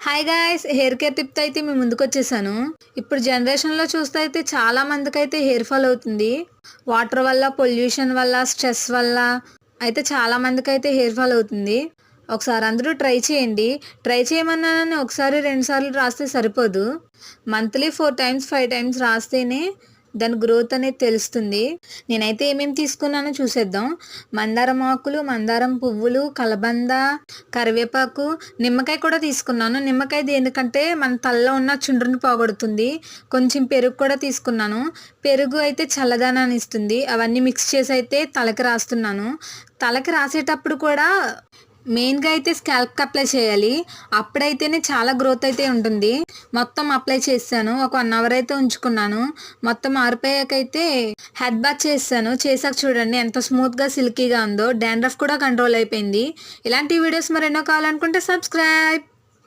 Hi guys, hair care tip అయితే మీ ముందుకు వచ్చేసాను. ఇప్పుడు జనరేషన్లో చూస్తే అయితే చాలా మందికి అయితే హెయిర్ ఫాల్ అవుతుంది. వాటర్ వల్ల, పొల్యూషన్ వల్ల, స్ట్రెస్ వల్ల అయితే చాలా మందికి అయితే హెయిర్ ఫాల్ అవుతుంది. ఒకసారి అందరూ ట్రై చేయండి. ట్రై చేయమన్నానని ఒకసారి 2 సార్లు రాస్తే సరిపోదు. మంత్లీ 4 టైమ్స్ 5 టైమ్స్ రాస్తేనే దాని గ్రోత్ అనేది తెలుస్తుంది. నేనైతే ఏమేమి తీసుకున్నానో చూసేద్దాం. మందారం ఆకులు, మందారం పువ్వులు, కలబంద, కరివేపాకు, నిమ్మకాయ కూడా తీసుకున్నాను. నిమ్మకాయ దేనికంటే మన తలలో ఉన్న చుండ్రుని పోగొడుతుంది. కొంచెం పెరుగు కూడా తీసుకున్నాను. పెరుగు అయితే చల్లదనాన్ని ఇస్తుంది. అవన్నీ మిక్స్ చేసి అయితే తలకి రాస్తున్నాను. తలకి రాసేటప్పుడు కూడా మెయిన్గా అయితే స్కాల్ప్కి అప్లై చేయాలి. అప్పుడైతేనే చాలా గ్రోత్ అయితే ఉంటుంది. మొత్తం అప్లై చేశాను. ఒక 1 అవర్ అయితే ఉంచుకున్నాను. మొత్తం ఆరిపోయాకైతే హెడ్ బాత్ చేశాను. చేశాక చూడండి ఎంత స్మూత్గా సిల్కీగా ఉందో. డాండ్రఫ్ కూడా కంట్రోల్ అయిపోయింది. ఇలాంటి వీడియోస్ మరెన్నో కావాలనుకుంటే సబ్స్క్రైబ్.